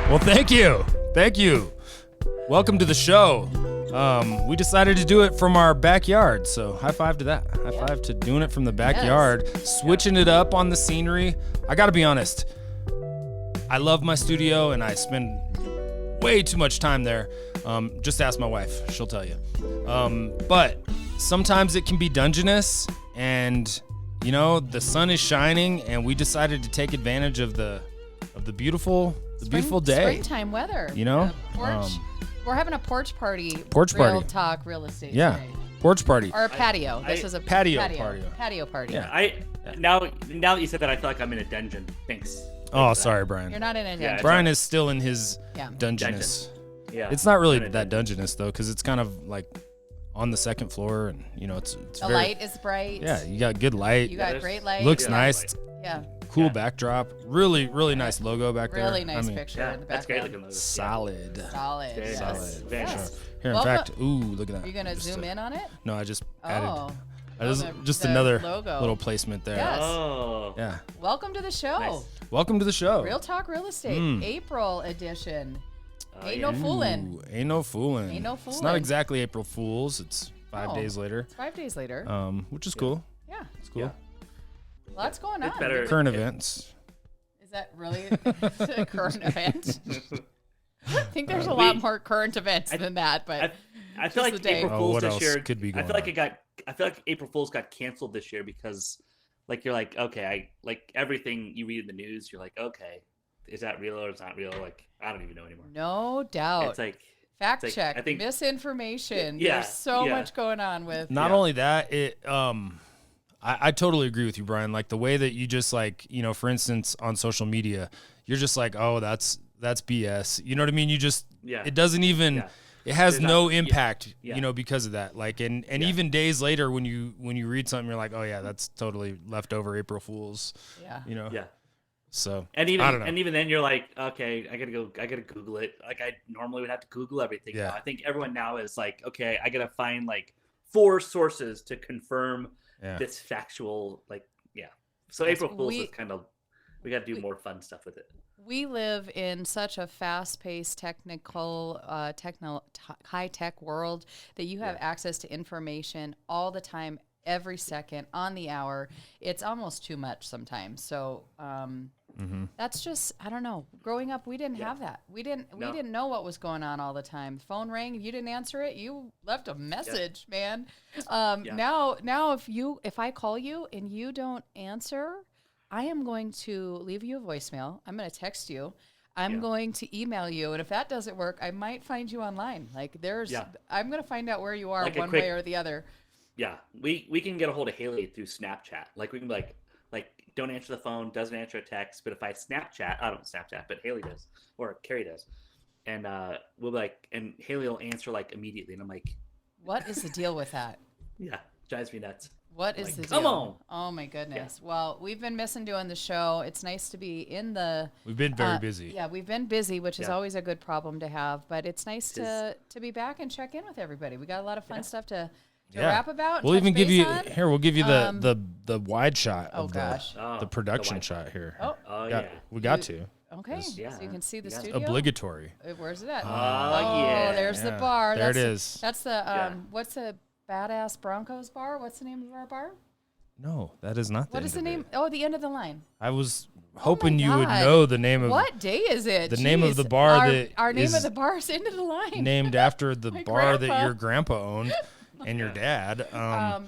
Well, thank you. Welcome to the show. We decided to do it from our backyard, so high five to that. High five to doing it from the backyard, switching it up on the scenery. I gotta be honest, I love my studio and I spend way too much time there. Just ask my wife, she'll tell you. But sometimes it can be dungeness, and you know, the sun is shining, and we decided to take advantage of the beautiful day. Springtime weather. You know? Porch. We're having a porch party. Porch party. Real talk real estate Yeah. today. Porch party. Or a patio. This is a patio party. Patio party. Yeah. Now that you said that, I feel like I'm in a dungeon. Thanks. Oh, sorry, Brian. You're not in a dungeon. Yeah, Brian is still in his Yeah. dungeness. Yeah. It's not really that dungeness though, because it's kind of like on the second floor, and you know, it's The very, light is bright. Yeah, you got good light. You got there's- great light. Looks Yeah. nice. Light. Yeah. Cool Yeah. backdrop. Really nice logo back there. Really nice I mean, picture Yeah, in the that's great background. looking. Solid. Solid. Very Yes. nice. Very Yes. nice. Here, in Welcome- fact, ooh, look at that. Are you gonna Just zoom a- in on it? No, I just added. Oh. Just the another logo. little placement there. Yes. Oh. Yeah. Welcome to the show. Nice. Welcome to the show. Real Talk Real Estate, April edition. Ain't no yeah. fooling. Ooh, ain't no fooling. Ain't no It's not fooling. exactly April Fool's. It's 5 No. days later. It's 5 days later. Which is cool. Yeah. It's cool. Yeah. Lots going on. It's better. Current events. Is that really a current event? I think there's a lot more current events than that, but I feel just like the day. April Oh, Fools what this else year could be I going feel like I feel like April Fools got canceled this year because, like, you're like, okay, I like everything you read in the news. You're like, okay, is that real or is not real? Like, I don't even know anymore. no doubt. It's like Fact it's like, check, I think misinformation. Yeah, There's so yeah. much going on with. Not Yeah. only that, I totally agree with you, Brian. Like the way that you just like, you know, for instance, on social media, you're just like, oh, that's BS. You know what I mean? You just, Yeah. it doesn't even, Yeah. it has There's no not- yeah. impact, Yeah. you know, because of that. Like, and Yeah. even days later when you read something, you're like, oh yeah, that's totally leftover April Fools, Yeah. you know? yeah. So And I don't know. even then you're like, okay, I gotta Google it. Like I normally would have to Google everything. Yeah. Now. I think everyone now is like, okay, I gotta find like 4 sources to confirm yeah. this factual, like, yeah. So Yes, April Fools we- is kind of, we gotta do more fun stuff with it. We live in such a fast-paced, technical, high-tech world that you have access to information all the time, every second, on the hour. It's almost too much sometimes. So that's just, I don't know. Growing up, we didn't have that. We didn't know what was going on all the time. Phone rang, you didn't answer it, you left a message, man. Now if I call you and you don't answer, I am going to leave you a voicemail. I'm going to text you. I'm going to email you. And if that doesn't work, I might find you online. Like I'm going to find out where you are Like a one quick- way or the other. Yeah, we can get a hold of Haley through Snapchat. Like we can be like don't answer the phone, doesn't answer a text. But if I Snapchat, I don't Snapchat, but Haley does or Carrie does, and we'll be like, and Haley will answer like immediately, and I'm like, What is the deal with that? yeah, drives me nuts. What is Like, the deal? come on. Oh my goodness. Well, we've been missing doing the show. It's nice to be in the We've been very busy. Yeah, we've been busy, which is Yeah. always a good problem to have, but it's nice It is. to be back and check in with everybody. We got a lot of fun stuff to Yeah. rap about. We'll touch even give base you on. here. We'll give you the wide shot Oh of gosh. the production wide shot here. Oh. Oh Got- yeah. we got to Okay. Yeah. So you can see the Yeah. studio. obligatory. Where's it at? Oh, yeah. There's the Yeah. bar. There it That's is. That's the what's the Badass Broncos bar? What's the name of our bar? No, that is not. What is the end of name? it. Oh, the end of the line. I was hoping you would God. know the name of What day is it? the name of the Jeez. bar our, that our name is of the bar is end of the line. named after the My bar that grandpa. your grandpa owned and your dad.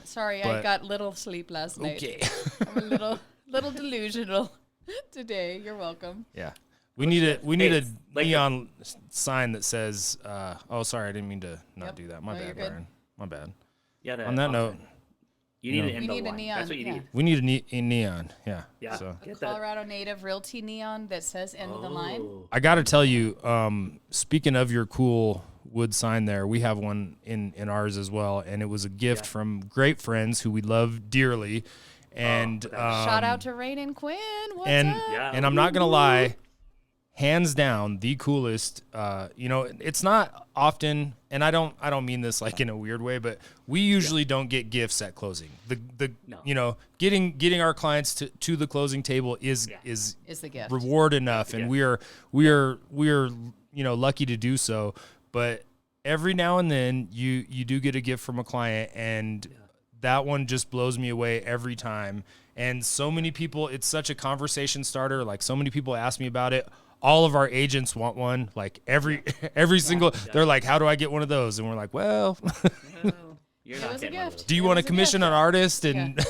Sorry, I but- got little sleep last night. Okay. I'm a little delusional today. You're welcome. Yeah. We need a it's like neon sign that says oh sorry, I didn't mean to not Yep. do that. My No, you're bad, good. Brian. My bad. Yeah. On that note, you need no. an end We of need a line. neon, That's what you yeah. need. we need a neon. Yeah. Yeah. So A Get that. Colorado native realty neon that says end of the line. Oh. I got to tell you, speaking of your cool wood sign there, we have one in ours as well, and it was a gift from great friends who we love dearly. And Shout out to Rain and Quinn. What's and up? Yeah. and I'm not gonna lie, hands down the coolest. It's not often, and I don't mean this like in a weird way, but we usually don't get gifts at closing. No. Getting our clients to the closing table is the gift. reward enough, and we are lucky to do so. But every now and then you do get a gift from a client, and that one just blows me away every time. And so many people, it's such a conversation starter. Like, so many people ask me about it. All of our agents want one. Like every single, they're like, how do I get one of those? And we're like, well, You're It not was a getting one of gift. those. do you It want to was a commission gift. an artist? And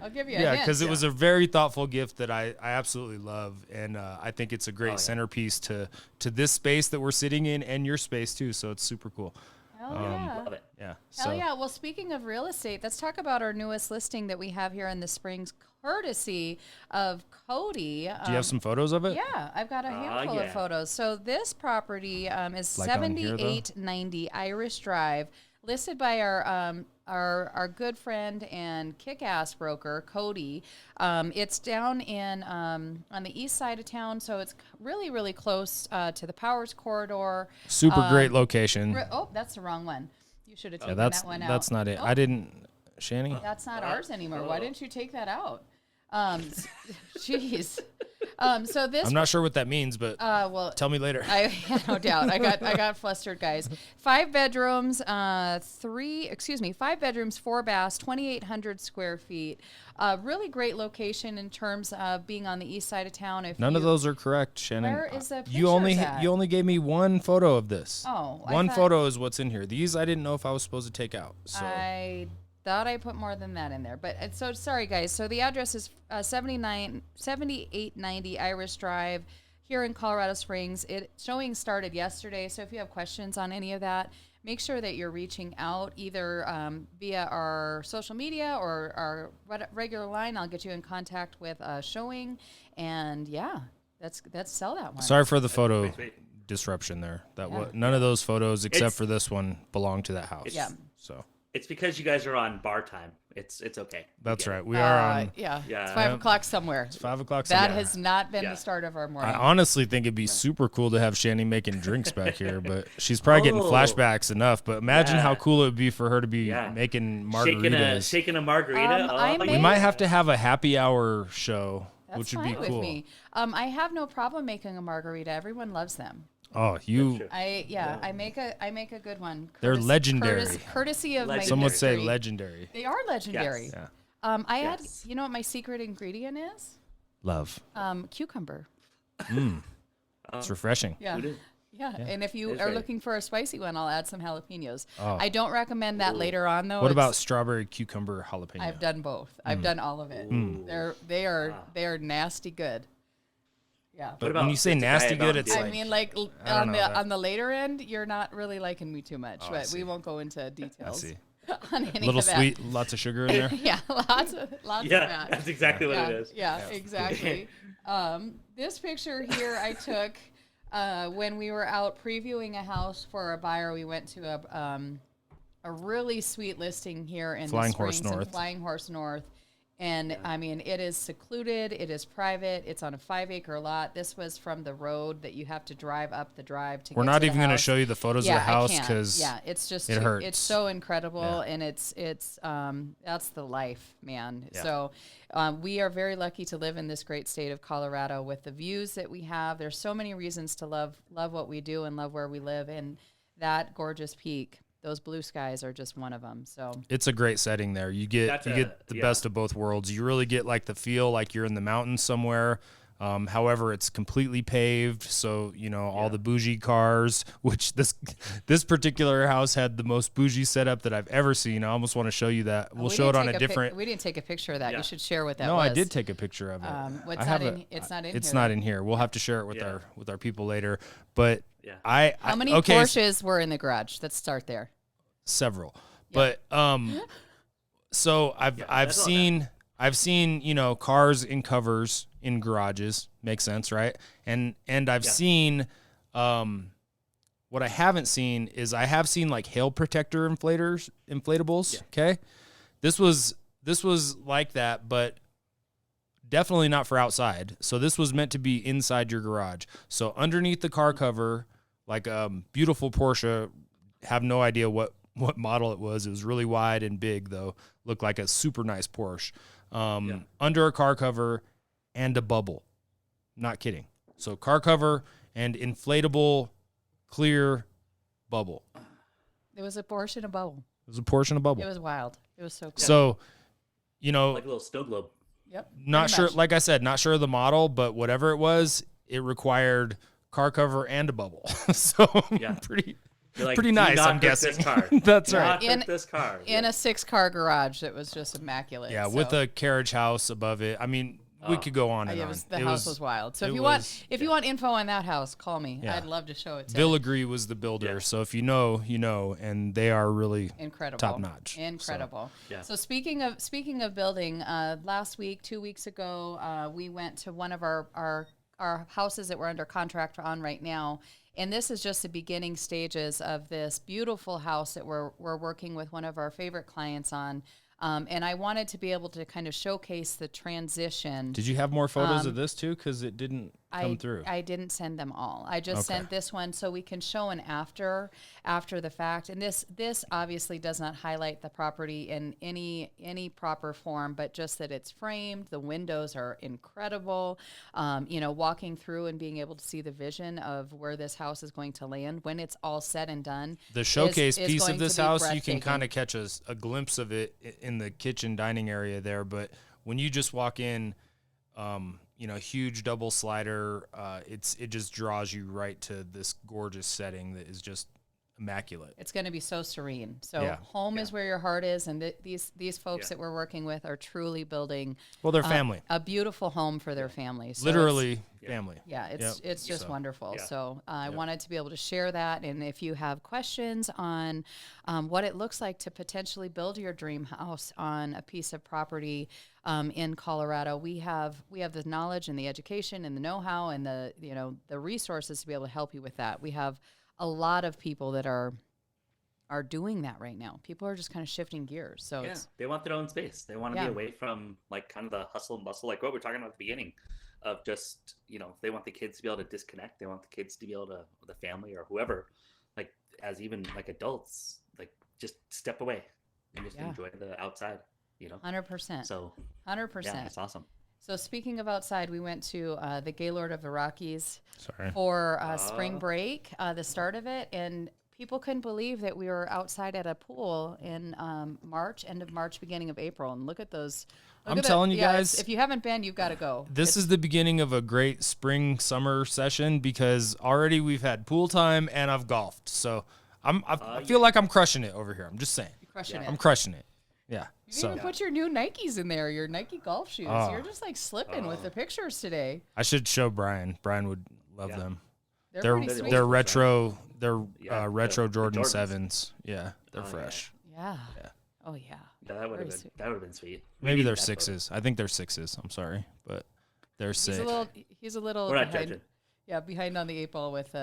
I'll give you a hint. because it was a very thoughtful gift that I absolutely love, and I think it's a great centerpiece to this space that we're sitting in, and your space too. So it's super cool. Hell yeah. Love it. Yeah. Hell yeah. Well, speaking of real estate, let's talk about our newest listing that we have here in the Springs, courtesy of Cody. Do you have some photos of it? Yeah, I've got a handful of yeah. photos. So this property is Like on here, though? 7890 Irish Drive, listed by our good friend and kick-ass broker, Cody. It's down in on the east side of town, so it's really, really close to the Powers Corridor. Super great location. Oh, that's the wrong one. You should have taken That's that one out. that's not it. Oh, I didn't, Shani. That's not ours anymore. Why didn't you take that out? Jeez. So this I'm not sure what that means, but well, tell me later. no doubt. I got flustered, guys. 5 bedrooms, 5 bedrooms, 4 baths, 2,800 square feet. Really great location in terms of being on the east side of town. None of those are correct, Shannon. Where is the you only pictures at? you only gave me one photo of this. Oh, I one thought- photo is what's in here. These I didn't know if I was supposed to take out. So I thought I put more than that in there, but so sorry, guys. So the address is 7890 Irish Drive here in Colorado Springs. Showing started yesterday, so if you have questions on any of that, make sure that you're reaching out either via our social media or our regular line. I'll get you in contact with Showing, and yeah, let's sell that one. sorry for the photo Sweet. disruption there. That Yeah. none of those photos except It's- for this one belong to that house. Yeah. So It's because you guys are on bar time. It's okay. that's Yeah. right. We are on Yeah, Yeah. it's 5 o'clock somewhere. 5 o'clock. That somewhere. has not been Yeah. the start of our morning. I honestly think it'd be super cool to have Shani making drinks back here, but she's probably getting Oh. flashbacks enough. But imagine how Yeah. cool it would be for her to be Yeah. making margaritas. Shaking a margarita. I Oh, We may- might have to have a happy hour show, That's which would fine be with cool. me. I have no problem making a margarita. Everyone loves them. Oh, you. true. I make a good one. They're legendary. Courtesy of my Some would say industry. legendary. They are legendary. Yes. Yeah. I Yes. add. You know what my secret ingredient is? Love. Cucumber. It's refreshing. Yeah. Who knew? Yeah. And if you It's are very- looking for a spicy one, I'll add some jalapenos. Oh. I don't recommend that later on though. What about It's- strawberry cucumber jalapeno? I've done both. I've done all of it. They are nasty good. Yeah. But about when you say 55 nasty good, Mountain it's Dew? I like mean, like I don't on know the that. on the later end, you're not really liking me too much, I but see. we won't go into I details see. on any Little of that. sweet, lots of sugar in there. Yeah, lots of Yeah, that. that's exactly what yeah, it is. Yeah, exactly. This picture here I took when we were out previewing a house for a buyer. We went to a really sweet listing here in Flying the Horse Springs in North. Flying Horse North. And I mean, it is secluded. It is private. It's on a 5-acre lot. This was from the road that you have to drive up the drive to. We're get not to the even going to house. show you the photos Yeah, of the house I can't. because Yeah, it's just it hurts. It's so incredible, Yeah. and it's that's the life, man. Yeah. So we are very lucky to live in this great state of Colorado with the views that we have. There's so many reasons to love what we do and love where we live, and that gorgeous peak. Those blue skies are just one of them. So it's a great setting there. You get the best of both worlds. You really get like the feel like you're in the mountains somewhere. However, it's completely paved, so all the bougie cars. Which this particular house had the most bougie setup that I've ever seen. I almost want to show you that. We'll show it on a different. We didn't take a picture of that. Yeah. You should share what that No, was. I did take a picture of it. It's I not have in. It's not in. It's here, not though. in here. We'll have to share it with Yeah. our people later. But Yeah. How many okay, Porsches were in the garage? Let's start there. several. But so I've that's all seen cars in covers in garages. Makes sense, right? And I've seen what I haven't seen is I have seen like hail protector inflatables. Yeah. Okay. This was like that, but definitely not for outside. So this was meant to be inside your garage. So underneath the car cover, like a beautiful Porsche, have no idea what model it was. It was really wide and big though. Looked like a super nice Porsche. Under a car cover and a bubble. Not kidding. So car cover and inflatable clear bubble. It was a Porsche in a bubble. It was a Porsche and a bubble. It was wild. It was so cool. So, you know, like a little snow globe. Yep. not pretty sure, much. like I said, not sure of the model, but whatever it was, it required car cover and a bubble. So Yeah. pretty You're like, pretty "Do nice, not I'm hurt guessing. This car. That's Do right. not hurt In- this car. in a 6-car garage that was just immaculate. Yeah, so. with a carriage house above it. I mean, we could go on and It on. was, the house was wild. So if it you was- want info on that house, call me. Yeah. I'd love to show it to you. Villagree was the builder. Yeah. So if you know, you know, and they are really Incredible. top notch. Incredible. Yeah. So speaking of building, last week, 2 weeks ago, we went to one of our houses that we're under contract on right now. And this is just the beginning stages of this beautiful house that we're working with one of our favorite clients on. And I wanted to be able to kind of showcase the transition. Did you have more photos of this too? Because it didn't come through. I didn't send them all. I just Okay. sent this one so we can show an after the fact. And this obviously does not highlight the property in any proper form, but just that it's framed. The windows are incredible. Walking through and being able to see the vision of where this house is going to land when it's all said and done. The showcase is piece going of to this be house, you can breathtaking. kind of catch a glimpse of it in the kitchen dining area there. But when you just walk in, huge double slider, it just draws you right to this gorgeous setting that is just immaculate. It's going to be so serene. So Yeah. home is where your heart is, and these folks that we're working with are truly building Well, their family, a beautiful home for their family. So literally family. it's just So, wonderful. yeah. So I wanted to be able to share that. And if you have questions on what it looks like to potentially build your dream house on a piece of property in Colorado, we have the knowledge and the education and the know-how and the resources to be able to help you with that. We have a lot of people that are doing that right now. People are just kind of shifting gears. So Yeah, it's they want their own space. They want to Yeah. be away from like kind of the hustle and bustle, like what we are talking about at the beginning, of just they want the kids to be able to disconnect. They want the kids to be able to, the family or whoever, like as even like adults, like just step away and just Yeah. enjoy the outside. 100%. So 100%. yeah, it's awesome. So speaking of outside, we went to the Gaylord of the Rockies Sorry. for spring break, the start of it, and people couldn't believe that we were outside at a pool in March, end of March, beginning of April. And look at those. I'm telling you guys, if you haven't been, you've got to go. This is the beginning of a great spring summer session because already we've had pool time and I've golfed. So I feel like I'm crushing it over here. I'm just saying. Crushing Yeah. it. I'm crushing it. Yeah. You So even put your new Nikes in there, your Nike golf shoes. Oh. You're just like slipping with the pictures today. I should show Brian. Brian would love Yeah. them. They're pretty They're sweet. They're old, retro. They're Yeah, retro the Jordan Jordans. 7s. Yeah, they're Oh, yeah. fresh. Yeah. Yeah. Oh yeah. Yeah, that would Very have sweet. been sweet. We Maybe need they're that photo. 6s. I think they're 6s. I'm sorry, but they're He's sick. a little We're not behind, judging. behind on the 8 ball with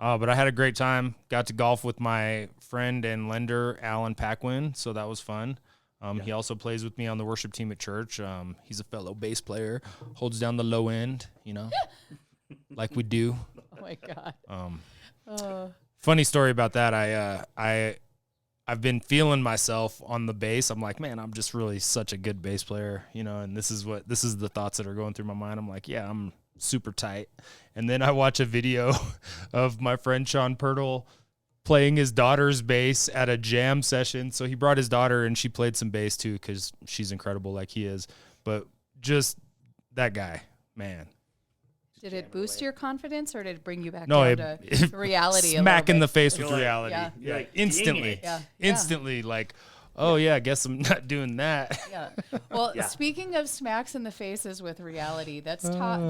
Oh, but I had a great time. Got to golf with my friend and lender, Alan Paquin, so that was fun. He also plays with me on the worship team at church. He's a fellow bass player, holds down the low end, like we do. oh my god. Funny story about that. I've been feeling myself on the bass. I'm like, man, I'm just really such a good bass player, and this is the thoughts that are going through my mind. I'm like, yeah, I'm super tight. And then I watch a video of my friend Sean Pirtle playing his daughter's bass at a jam session. So he brought his daughter and she played some bass too because she's incredible like he is. But just that guy, man. Did it boost your confidence or did it bring you back No, down it to reality? smack in the a little face You're with like- reality. Yeah. You're like, Instantly. "Dang it." Yeah. Instantly, like, oh yeah, I guess I'm not doing that. bit? Yeah. Well, Yeah. speaking of smacks in the faces with reality, let's talk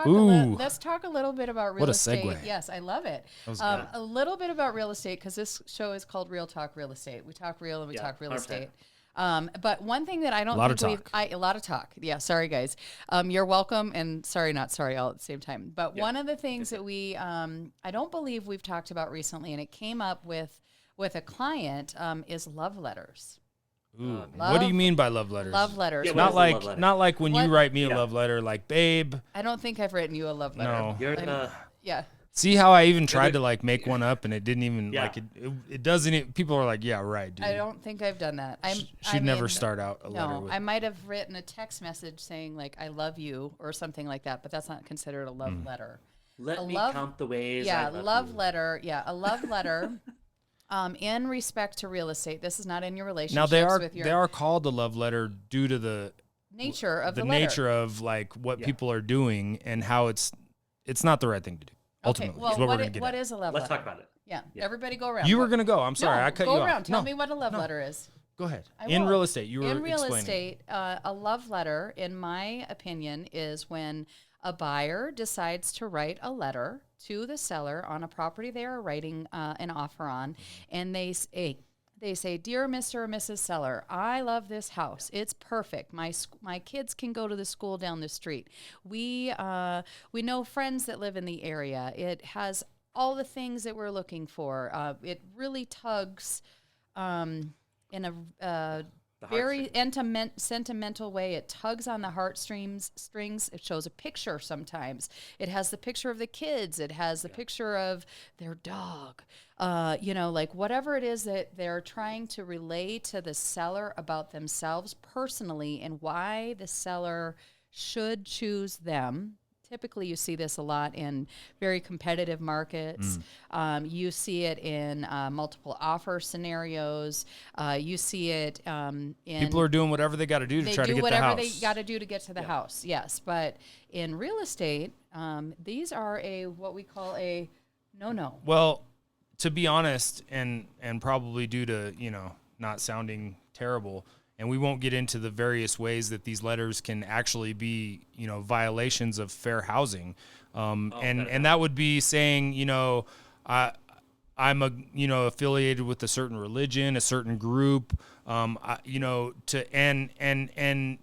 ooh. let's talk a little bit about real What a estate. segue. Yes, I love it. was good. A little bit about real estate because this show is called Real Talk Real Estate. We talk real and we Yeah, talk real 100%. estate. But one thing that I don't Lot of think talk. a lot of talk. Yeah, sorry guys. You're welcome and sorry, not sorry all at the same time. But Yeah. one of the things that we I don't believe we've talked about recently, and it came up with a client is love letters. Ooh, what do Love- you mean by love letters? Love letters. Yeah, what Not is a like love letter? not like when you What- write me a Yeah. love letter, like babe. I don't think I've written you a love letter. No. You're I'm- the Yeah. See how I even tried the- to like make one up and it didn't even Yeah. like it doesn't. People are like, yeah, right, dude. I don't think I've done that. She'd never start out a letter No, with. I might have written a text message saying like "I love you" or something like that, but that's not considered a love Mm. letter. let A me love- count the ways. Yeah, I love love you. letter. Yeah, a love letter. In respect to real estate, this is not in your relationship. Now with your they are called a love letter due to the nature of the, the letter. nature of like what Yeah. people are doing and how it's not the right thing to do. Ultimately, Okay, well, is what we're what, gonna get what at. is a love Let's letter? talk about it. Yeah. Yeah. Everybody go around. You were What- gonna go. I'm sorry, No, I cut go you off. around. Tell No, me what a love no. letter is. Go ahead. I In will. real estate, you were in real explaining. estate, a love letter, in my opinion, is when a buyer decides to write a letter to the seller on a property they are writing an offer on, and they say, "Dear Mr. or Mrs. Seller, I love this house. It's perfect. My kids can go to the school down the street. We know friends that live in the area. It has all the things that we're looking for. It really tugs." In a very sentimental way. It tugs on the heartstrings. It shows a picture sometimes. It has the picture of the kids. It has the picture of their dog. Like whatever it is that they're trying to relay to the seller about themselves personally and why the seller should choose them. Typically, you see this a lot in very competitive markets. You see it in multiple offer scenarios. You see it in People are doing whatever they got to do to they try do to get the whatever house. they got to do to get to the house. Yes, but in real estate, these are what we call a no-no. Well, to be honest, and probably due to not sounding terrible, and we won't get into the various ways that these letters can actually be violations of fair housing, and that would be saying I'm affiliated with a certain religion, a certain group, and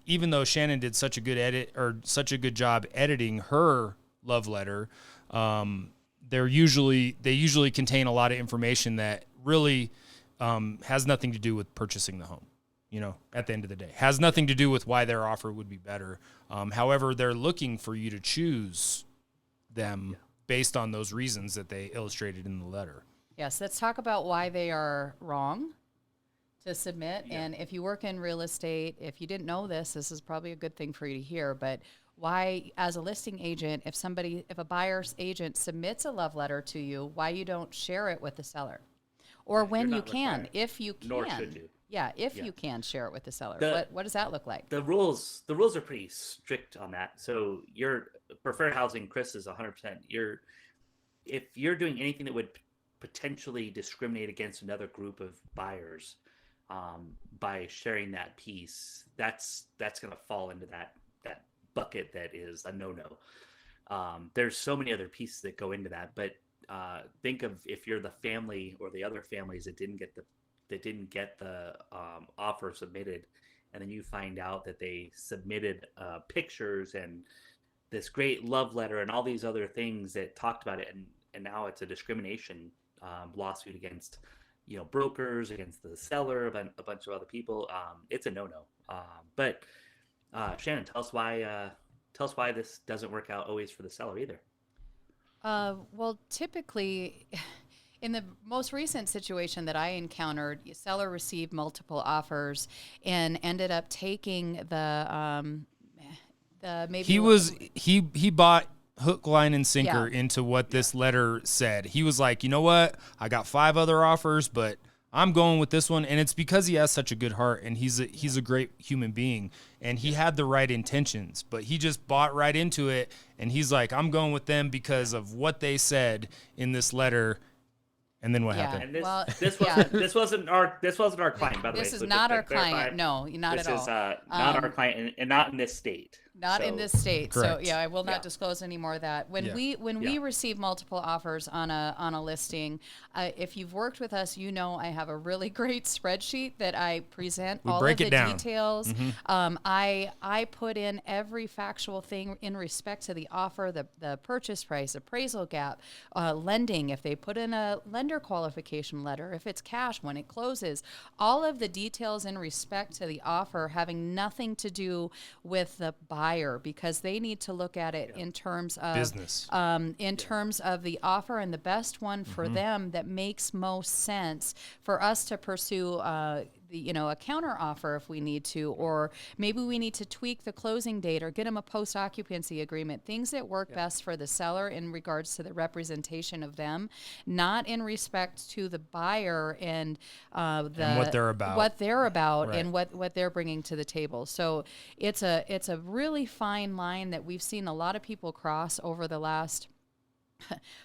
even though Shannon did such a good job editing her love letter, they usually contain a lot of information that really has nothing to do with purchasing the home. At the end of the day, has nothing to do with why their offer would be better. However, they're looking for you to choose them based on those reasons that they illustrated in the letter. Yes, let's talk about why they are wrong to submit. And if you work in real estate, if you didn't know this is probably a good thing for you to hear. But why, as a listing agent, if a buyer's agent submits a love letter to you, why you don't share it with the seller, or when you're you not can, required. if you can. Nor should you. Yeah, if Yeah. you can share it with the seller. The- What does that look like? The rules are pretty strict on that. So your preferred housing, Chris, is 100%. If you're doing anything that would potentially discriminate against another group of buyers by sharing that piece, that's going to fall into that bucket that is a no-no. There's so many other pieces that go into that, but think of if you're the family or the other families that didn't get the offer submitted, and then you find out that they submitted pictures and this great love letter and all these other things that talked about it, and now it's a discrimination lawsuit against brokers, against the seller, a bunch of other people. It's a no-no. But Shannon, tell us why this doesn't work out always for the seller either. Well, typically, in the most recent situation that I encountered, the seller received multiple offers and ended up taking the maybe he bought hook, line, and sinker Yeah. into what this letter said. He was like, you know what? I got 5 other offers, but I'm going with this one, and it's because he has such a good heart, and he's a great human being, and he had the right intentions, but he just bought right into it, and he's like, I'm going with them because of what they said in this letter. And then what Yeah. happened? And this Yeah. wasn't our client, by the way. This is so not just our to clarify, client. No, not this at all. is not our client, and not in this state. Not in So- this state. So Correct. yeah, I will not Yeah. disclose any more of that. When Yeah. we receive multiple offers on a listing, if you've worked with us, you know I have a really great spreadsheet that I present We all break of it the down. details. I put in every factual thing in respect to the offer, the purchase price, appraisal gap, lending, if they put in a lender qualification letter, if it's cash, when it closes, all of the details in respect to the offer having nothing to do with the buyer, because they need to look at it in terms of Business. in terms of the offer and the best one for them that makes most sense for us to pursue a counter offer if we need to, or maybe we need to tweak the closing date or get them a post occupancy agreement, things that work best for the seller in regards to the representation of them, not in respect to the buyer and what they're about. Right. and what they're bringing to the table. So it's a really fine line that we've seen a lot of people cross over the last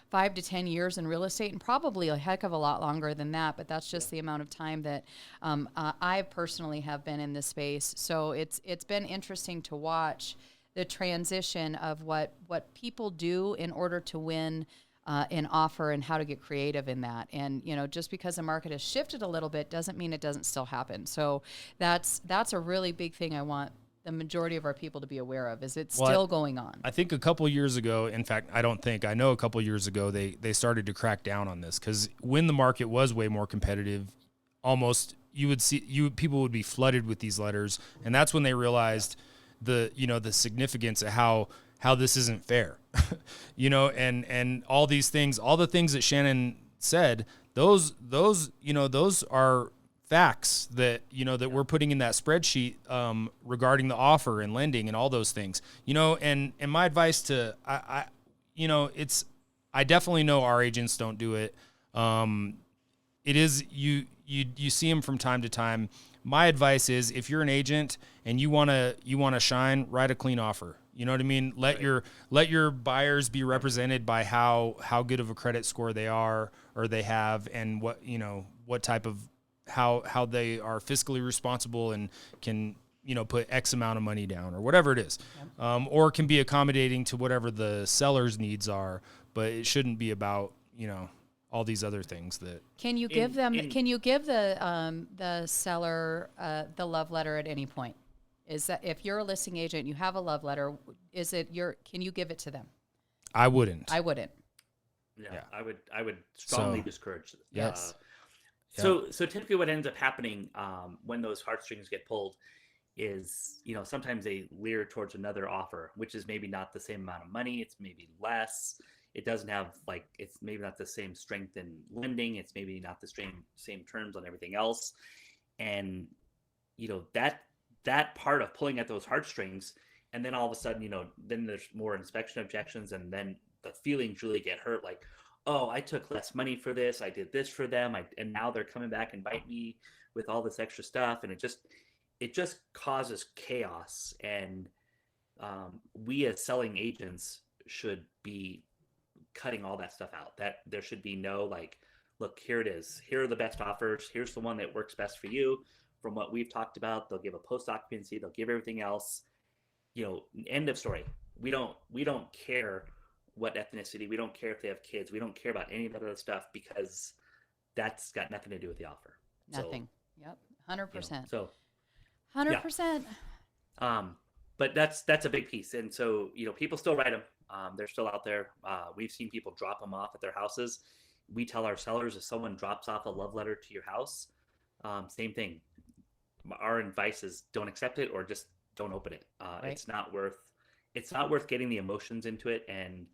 5 to 10 years in real estate, and probably a heck of a lot longer than that, but that's just the amount of time that I personally have been in this space. So it's been interesting to watch the transition of what people do in order to win an offer and how to get creative in that. And, just because the market has shifted a little bit doesn't mean it doesn't still happen. So that's a really big thing I want the majority of our people to be aware of, is it's still going on. I think a couple years ago, in fact, I know a couple years ago, they started to crack down on this, because when the market was way more competitive, almost people would be flooded with these letters. And that's when they realized the significance of how this isn't fair, and all these things, all the things that Shannon said, those are facts that we're putting in that spreadsheet regarding the offer and lending and all those things, and my advice to I definitely know our agents don't do it. It is you see them from time to time. My advice is, if you're an agent and you want to shine, write a clean offer. You know what I mean? Let your buyers be represented by how good of a credit score they are or they have, and what type of how they are fiscally responsible and can put X amount of money down or whatever it is, or can be accommodating to whatever the seller's needs are. But it shouldn't be about all these other things that. Can you give the seller the love letter at any point? Is that if you're a listing agent, you have a love letter, can you give it to them? I wouldn't. Yeah. I would strongly discourage this. Yes. So typically what ends up happening when those heartstrings get pulled is, sometimes they leer towards another offer, which is maybe not the same amount of money. It's maybe less. It doesn't have it's maybe not the same strength in lending. It's maybe not the same terms on everything else. And, that part of pulling at those heartstrings, and then all of a sudden, then there's more inspection objections, and then the feelings really get hurt. Like, oh, I took less money for this. I did this for them. And now they're coming back and bite me with all this extra stuff. And it just causes chaos. And we as selling agents should be cutting all that stuff out. That there should be no look, here it is. Here are the best offers. Here's the one that works best for you. From what we've talked about, they'll give a post occupancy. They'll give everything else. End of story. We don't care what ethnicity. We don't care if they have kids. We don't care about any of that other stuff, because that's got nothing to do with the offer. Nothing. Yep. 100%. So 100%. But that's a big piece. And so, people still write them. They're still out there. We've seen people drop them off at their houses. We tell our sellers, if someone drops off a love letter to your house, same thing. Our advice is don't accept it, or just don't open it. Right. It's not worth getting the emotions into it, and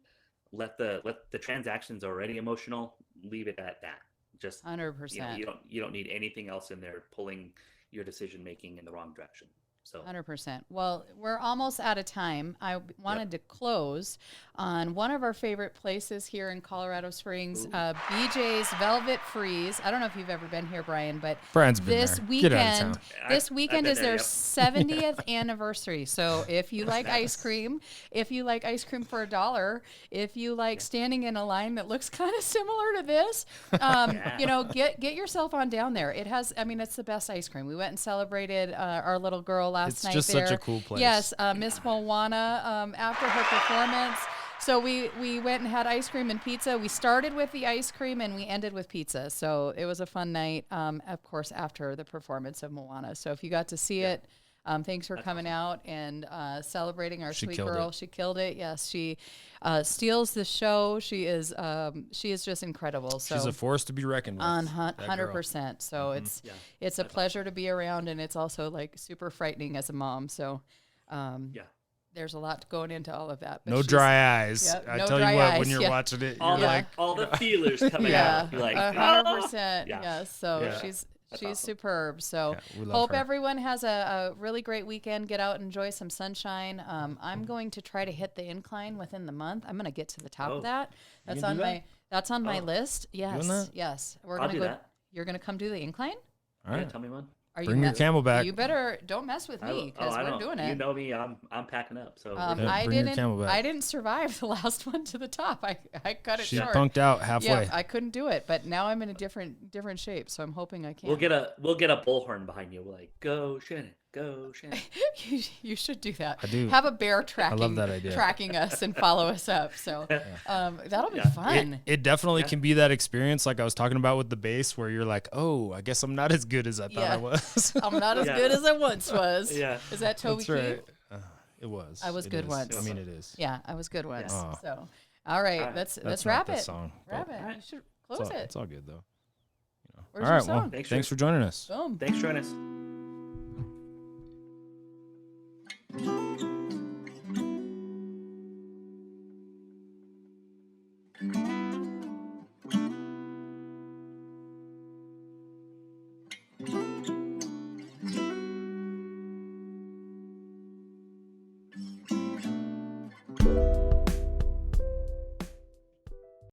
let the transactions already emotional. Leave it at that. Just 100%. You don't need anything else in there pulling your decision making in the wrong direction. So 100%. Well, we're almost out of time. I wanted to close on one of our favorite places here in Colorado Springs, BJ's Velvet Freeze. I don't know if you've ever been here, Brian, but Brian's been this there. weekend, Get out of town. this weekend is their yep. 70th anniversary. So if you like ice cream for $1, if you like standing in a line that looks kind of similar to this, get yourself on down there. It's the best ice cream. We went and celebrated our little girl last It's night just there. such a cool place. Yes, Miss Moana, after her performance. So we went and had ice cream and pizza. We started with the ice cream and we ended with pizza. So it was a fun night, of course, after the performance of Moana. So if you got to see it, thanks for coming out and celebrating our sweet killed girl. it. She killed it. Yes, she steals the show. She is just incredible. So She's a force to be reckoned with. 100%. So it's a pleasure to be around, and it's also like super frightening as a mom. So there's a lot going into all of that. But No dry eyes. Yep, I no tell you dry what, eyes, when you're yeah. watching it, you're all the like, all the feelers coming Yeah, out. You're like, 100%. Yeah. Yes. So Yeah. she's awesome. superb. So Yeah, we love hope her. everyone has a really great weekend. Get out and enjoy some sunshine. I'm going to try to hit the incline within the month. I'm going to get to the top of that. That's can on do that's on my Oh. list. Yes. that? Yes. We're I'll gonna do go. that. You're gonna come do the incline? all Yeah, right, tell me one. Are bring you your mess- camelback. You better don't mess with me because we're doing it. You know me. I'm packing up. So Yeah, I bring your didn't. camelback. I didn't survive the last one to the top. I cut it She short. punked out halfway. Yeah, I couldn't do it, but now I'm in a different shape, so I'm hoping I can. we'll get a bullhorn behind you. We're like, go Shannon, go Shannon. you should do that. I do. Have a bear tracking that idea. tracking us and follow us up. So that'll be Yeah. fun. It definitely Yeah. can be that experience like I was talking about with the bass where you're like, oh, I guess I'm not as good as I thought Yeah. I was. I'm not as Yeah. good as I once was. Yeah. Is that Toby That's Keith? right. It was. I was It good is. once. I mean, it is. Yeah, I was good once. Yeah. So, all right, Alright. let's That's wrap not it. the song. Wrap but it. Alright. You should It's close all, it. it's all good though. Where's all your right. Well, song? thanks for joining us. Boom. Thanks for joining us.